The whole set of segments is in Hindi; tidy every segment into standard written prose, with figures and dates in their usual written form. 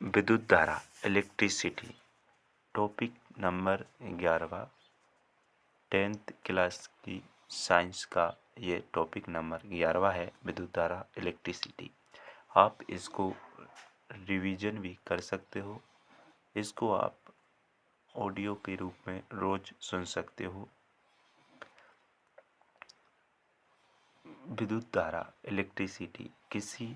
विद्युत धारा इलेक्ट्रिसिटी टॉपिक नंबर 11वां 10th क्लास की साइंस का ये टॉपिक नंबर 11वां है विद्युत धारा इलेक्ट्रिसिटी। आप इसको रिवीजन भी कर सकते हो, इसको आप ऑडियो के रूप में रोज सुन सकते हो। विद्युत धारा इलेक्ट्रिसिटी किसी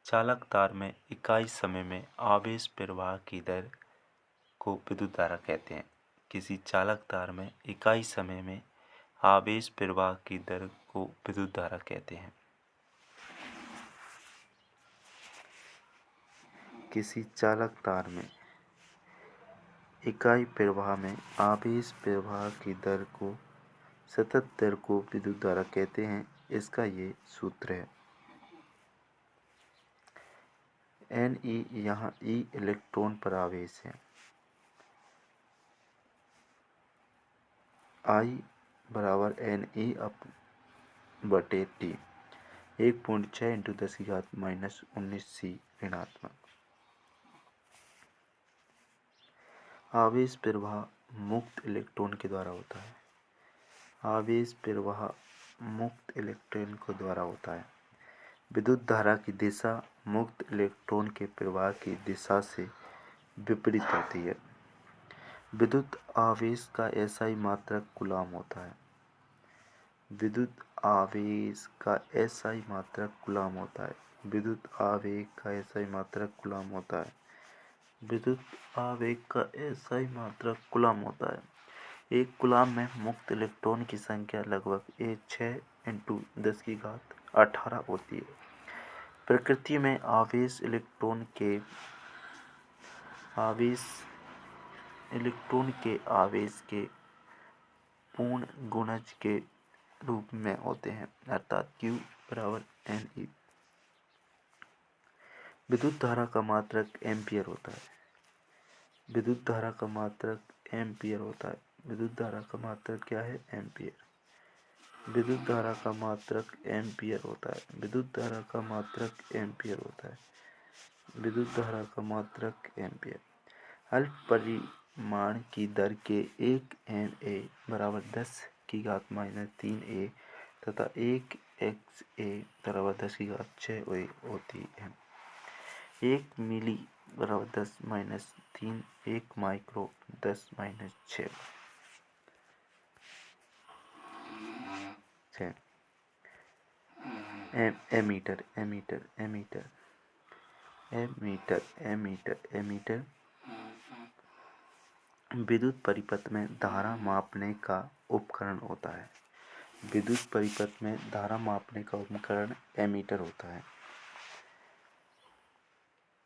चालक तार में इकाई समय में आवेश प्रवाह की दर को विद्युत धारा कहते हैं। किसी चालक तार में इकाई समय में आवेश प्रवाह की दर को विद्युत धारा कहते हैं। किसी चालक तार में इकाई प्रवाह में आवेश प्रवाह की दर को सतत दर को विद्युत धारा कहते हैं। इसका ये सूत्र है Ne, यहाँ E इलेक्ट्रॉन पर आवेश है, I बराबर Ne/T 1.6 × 10⁻⁻19 C ऋणात्मक। आवेश प्रवाह मुक्त इलेक्ट्रॉन के द्वारा होता है। आवेश प्रवाह मुक्त इलेक्ट्रॉन के द्वारा होता है। विद्युत धारा की दिशा मुक्त इलेक्ट्रॉन के प्रवाह की दिशा से विपरीत होती है। विद्युत आवेश का एसआई मात्रक कूलम होता है। विद्युत आवेश का एसआई मात्रक कूलम होता है। विद्युत आवेश का एसआई मात्रक कूलम होता है। विद्युत आवेश का एसआई मात्रक कूलम होता है। एक कूलम में मुक्त इलेक्ट्रॉन की संख्या लगभग 6 × 10⁻18 होती है। प्रकृति में आवेश इलेक्ट्रॉन के आवेश के पूर्ण गुणज के रूप में होते हैं, अर्थात Q बराबर Ne। विद्युत धारा का मात्रक एम्पियर होता है। विद्युत धारा का मात्रक एम्पियर होता है। विद्युत धारा का मात्रक क्या है? एम्पियर। विद्युत धारा का मात्रक एम्पियर होता है। विद्युत धारा का मात्रक एम्पियर होता है। विद्युत धारा का मात्रक एम्पियर। अल्प परिमाण की दर के 1 Ma बराबर 10⁻³ तथा 1 Xa बराबर 10⁻6 होती है। 1 मिली बराबर 10⁻³ 1 micro 10⁻6। Ammeter ammeter ammeter ammeter ammeter ammeter विद्युत परिपथ में धारा मापने का उपकरण होता है। विद्युत परिपथ में धारा मापने का उपकरण एमीटर होता है।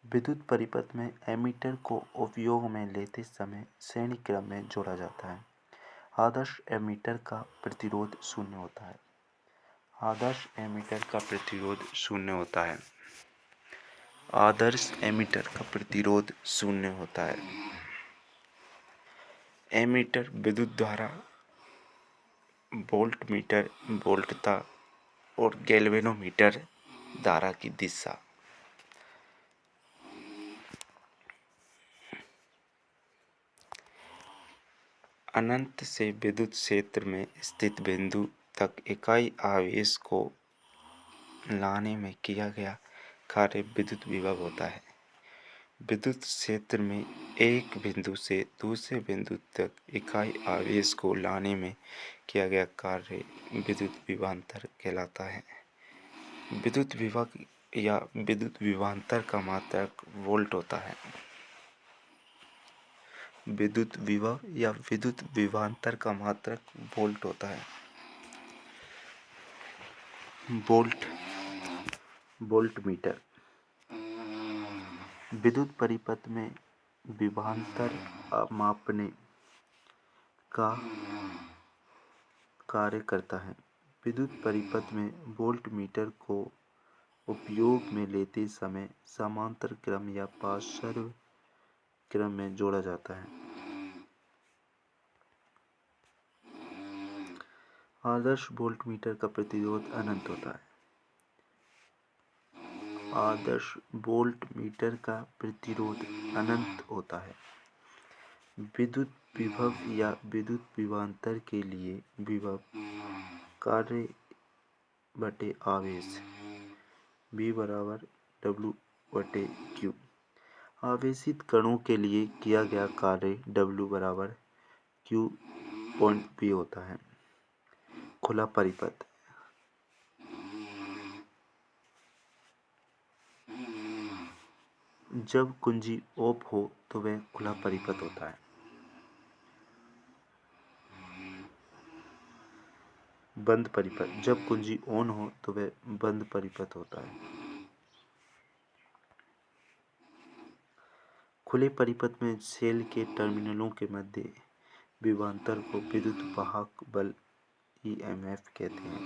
विद्युत परिपथ में एमीटर को उपयोग में लेते समय श्रेणी क्रम में जोड़ा जाता है। आदर्श एमीटर का प्रतिरोध 0 होता है। आदर्श एमीटर का प्रतिरोध 0 होता है। आदर्श एमीटर का प्रतिरोध 0 होता है। एमीटर विद्युत धारा, वोल्टमीटर वोल्टता और गैल्वेनोमीटर धारा की दिशा। अनंत से विद्युत क्षेत्र में स्थित बिंदु तक इकाई आवेश को लाने में किया गया कार्य विद्युत विभव होता है। विद्युत क्षेत्र में एक बिंदु से दूसरे बिंदु तक इकाई आवेश को लाने में किया गया कार्य विद्युत विभवांतर कहलाता है। विद्युत विभव या विद्युत विभवांतर का मात्रक वोल्ट होता है। विद्युत विभव या विद्युत विभवांतर का मात्रक वोल्ट होता है। वोल्टमीटर विद्युत परिपथ में विभवांतर मापने का कार्य करता है। विद्युत परिपथ में वोल्टमीटर को उपयोग में लेते समय समांतर क्रम या पार्श्व क्रम में जोड़ा जाता है। आदर्श वोल्टमीटर का प्रतिरोध अनंत होता है। आदर्श वोल्ट मीटर का प्रतिरोध अनंत होता है। विद्युत विभव या विद्युत विभवांतर के लिए विभव कार्य बटे आवेश V बराबर W/Q। आवेशित कणों के लिए किया गया कार्य W बराबर Q.V होता है। खुला परिपथ। जब कुंजी ऑफ हो तो वह खुला परिपथ होता है। बंद परिपथ। जब कुंजी ऑन हो तो वह बंद परिपथ होता है। खुले परिपथ में सेल के टर्मिनलों के मध्य विभवांतर को विद्युत वाहक बल EMF कहते हैं।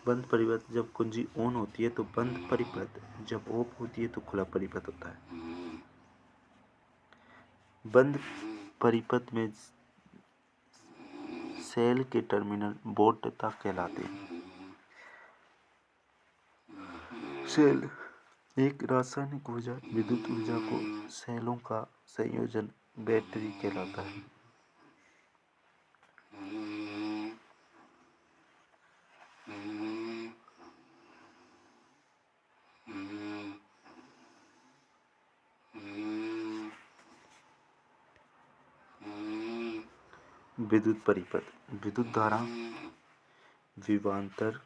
बंद परिपथ। जब कुंजी ऑन होती है तो बंद परिपथ, जब ऑफ होती है तो खुला परिपथ होता है। बंद परिपथ में सेल के टर्मिनल वोल्टता कहलाते हैं। सेल एक रासायनिक ऊर्जा विद्युत ऊर्जा को सेलों का संयोजन बैटरी कहलाता है। विद्युत परिपथ। विद्युत धारा, विभवांतर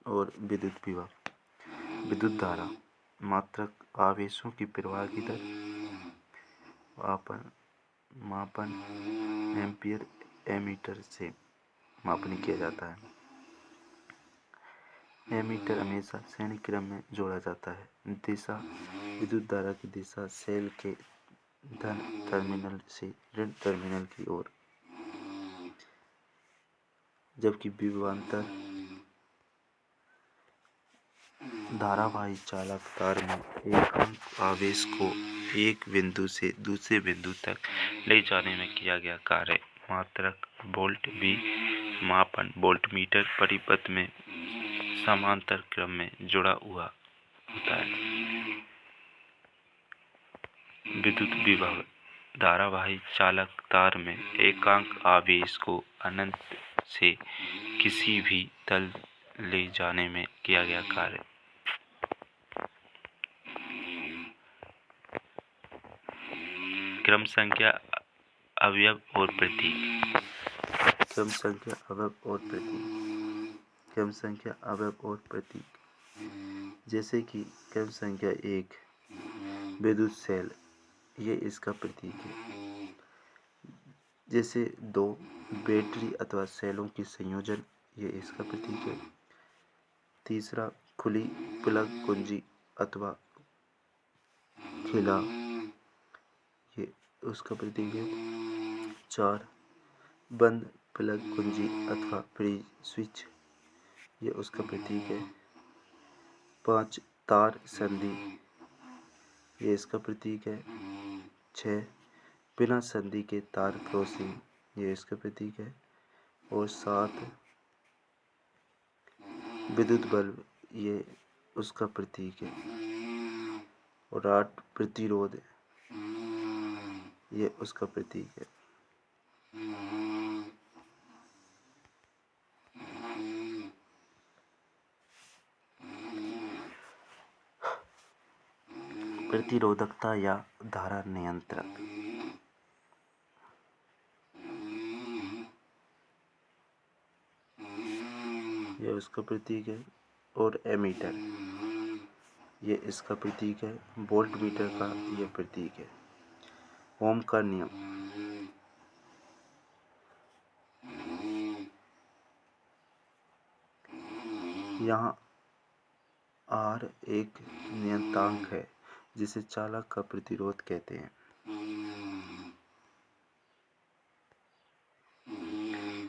और विद्युत विभव। विद्युत धारा मात्रक आवेशों की प्रवाह की दर, मापन एम्पीयर एमीटर से मापन किया जाता है। एमीटर हमेशा श्रेणी क्रम में जोड़ा जाता है। दिशा विद्युत धारा की दिशा सेल के धन टर्मिनल से ऋण टर्मिनल की ओर, जबकि विभवांतर धारावाही चालक तार में एकांक आवेश को एक बिंदु से दूसरे बिंदु तक ले जाने में किया गया कार्य मात्रक वोल्ट V। मापन वोल्टमीटर परिपथ में समांतर क्रम में जुड़ा हुआ होता है। विद्युत विभव धारावाही चालक तार में एकांक आवेश को अनंत से किसी भी तल ले जाने में किया गया कार्य। क्रम संख्या, अवयव और प्रतीक। क्रम संख्या, अवयव और प्रतीक। क्रम संख्या, अवयव और प्रतीक। जैसे कि क्रम संख्या 1 विद्युत सेल, ये इसका प्रतीक है। जैसे 2 बैटरी अथवा सेलों की संयोजन, ये इसका प्रतीक है। तीसरा खुली प्लग कुंजी अथवा खिला, ये उसका प्रतीक है। 4 बंद प्लग कुंजी अथवा फ्रीज स्विच, ये उसका प्रतीक है। 5 तार संधि, ये इसका प्रतीक है। 6 बिना संधि के तार क्रॉसिंग, ये इसका प्रतीक है। और 7 विद्युत बल्ब, ये उसका प्रतीक है। और 8 प्रतिरोध, ये उसका प्रतीक है। प्रतिरोधकता या धारा नियंत्रक, ये उसका प्रतीक है। और एमीटर, ये इसका प्रतीक है। वोल्ट मीटर का ये प्रतीक है। ओम का नियम, यहाँ R एक नियतांक है जिसे चालक का प्रतिरोध कहते हैं।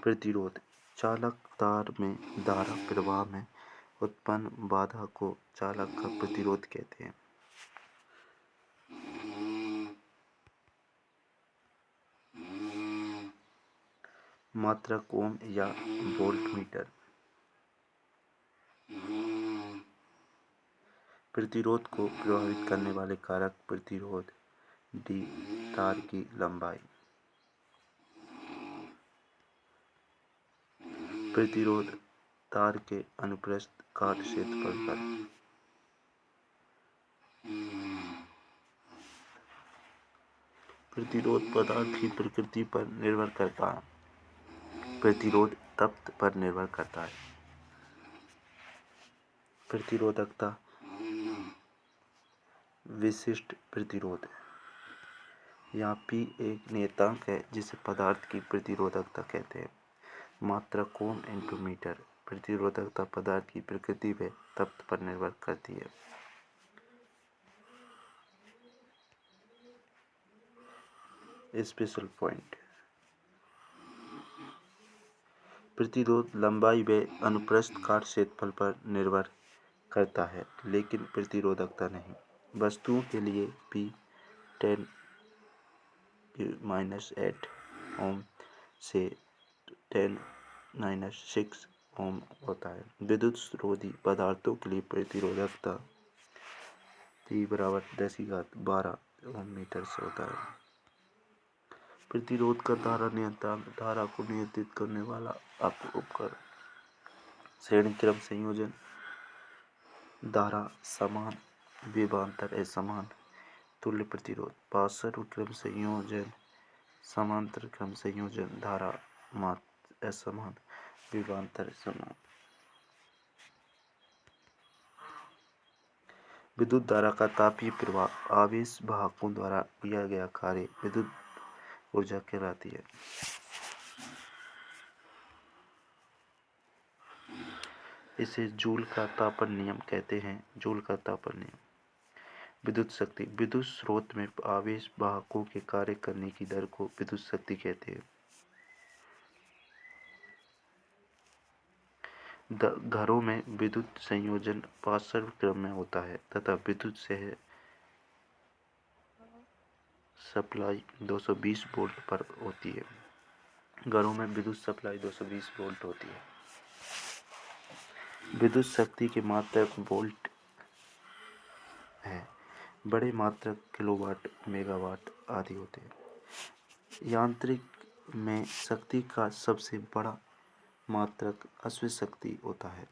प्रतिरोध, चालक तार में धारा प्रवाह में उत्पन्न बाधा को चालक का प्रतिरोध कहते हैं। मात्रक ओम या वोल्ट मीटर। प्रतिरोध को प्रभावित करने वाले कारक प्रतिरोध डी, तार की लंबाई। प्रतिरोध तार के अनुप्रस्थ काट क्षेत्रफल पर। प्रतिरोध पदार्थ की प्रकृति पर निर्भर करता है। प्रतिरोध तत्व पर निर्भर करता है। प्रतिरोधकता, विशिष्ट प्रतिरोध। यहाँ P एक नियतांक है जिसे पदार्थ की प्रतिरोधकता कहते हैं। मात्रक ओम इंटू मीटर। प्रतिरोधकता पदार्थ की प्रकृति व तत्व पर निर्भर करती है। Special point. प्रतिरोध लंबाई व अनुप्रस्थ काट क्षेत्रफल पर निर्भर करता है, लेकिन प्रतिरोधकता नहीं। वस्तुओं के लिए P 10⁻⁸ ओम से 10⁻⁶ ओम होता है। विद्युत रोधी पदार्थों के लिए प्रतिरोधकता P = 10⁻12 ओम मीटर से होता है। प्रतिरोध का धारा नियतांक, धारा को नियंत्रित करने वाला उपकरण। श्रेणी क्रम संयोजन, धारा समान, विभवांतर असमान, तुल्य प्रतिरोध। पार्श्व क्रम संयोजन, समांतर क्रम संयोजन, धारा मात्र असमान, विभवांतर समान। विद्युत धारा का तापीय प्रवाह आवेश वाहकों द्वारा किया गया कार्य विद्युत ऊर्जा कहलाती है। इसे जूल का तापन नियम कहते हैं। जूल का तापन नियम। विद्युत शक्ति, विद्युत स्रोत में आवेश वाहकों के कार्य करने की दर को विद्युत शक्ति कहते हैं। घरों में विद्युत संयोजन पार्श्व क्रम में होता है तथा विद्युत से सप्लाई 220 वोल्ट पर होती है। घरों में विद्युत सप्लाई 220 वोल्ट होती है। विद्युत शक्ति के मात्रक वोल्ट है। बड़े मात्रक किलोवाट, मेगावाट आदि होते हैं। यांत्रिक में शक्ति का सबसे बड़ा मात्रक अश्व शक्ति होता है।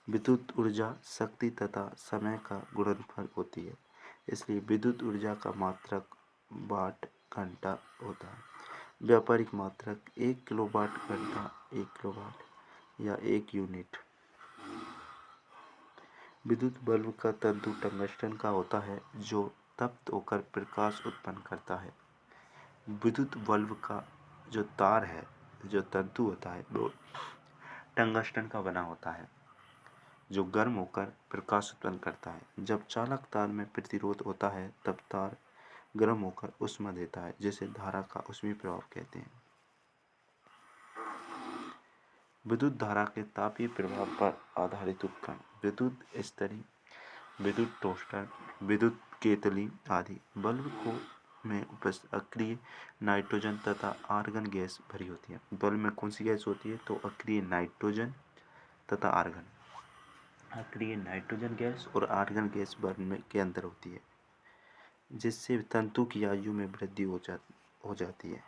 विद्युत ऊर्जा शक्ति तथा समय का गुणनफल होती है, इसलिए विद्युत ऊर्जा का मात्रक वाट घंटा होता है। व्यापारिक मात्रक 1 किलोवाट घंटा, 1 किलोवाट या 1 यूनिट। विद्युत बल्ब का तंतु टंगस्टन का होता है जो तप्त होकर प्रकाश उत्पन्न करता है। विद्युत बल्ब का जो तार है, जो तंतु होता है, वो टंगस्टन का बना होता है जो गर्म होकर प्रकाश उत्पन्न करता है। जब चालक तार में प्रतिरोध होता है तब तार गर्म होकर ऊष्मा देता है, जिसे धारा का ऊष्मीय प्रभाव कहते हैं। विद्युत धारा के तापीय प्रभाव पर आधारित उपकरण। विद्युत इस्त्री, विद्युत टोस्टर, विद्युत केतली आदि। बल्ब को में उपस्थित अक्रिय नाइट्रोजन तथा आर्गन गैस भरी होती है। बल्ब में कौन सी गैस होती है? तो अक्रिय नाइट्रोजन तथा आर्गन। अक्रिय नाइट्रोजन गैस और आर्गन गैस बल्ब के अंदर होती है, जिससे तंतु की आयु में वृद्धि हो जाती है।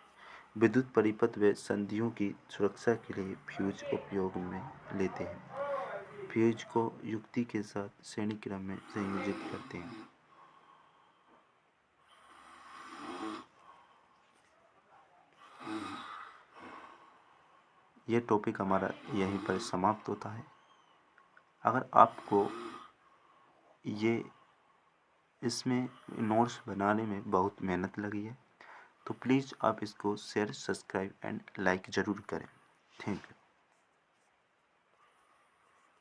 विद्युत परिपथ व संधियों की सुरक्षा के लिए फ्यूज उपयोग में लेते हैं। फ्यूज को युक्ति के साथ श्रेणी क्रम में संयोजित करते हैं। यह टॉपिक हमारा यहीं पर समाप्त होता है। अगर आपको इसमें नोट्स बनाने में बहुत मेहनत लगी है तो प्लीज़ आप इसको शेयर, सब्सक्राइब एंड लाइक ज़रूर करें। Thank you.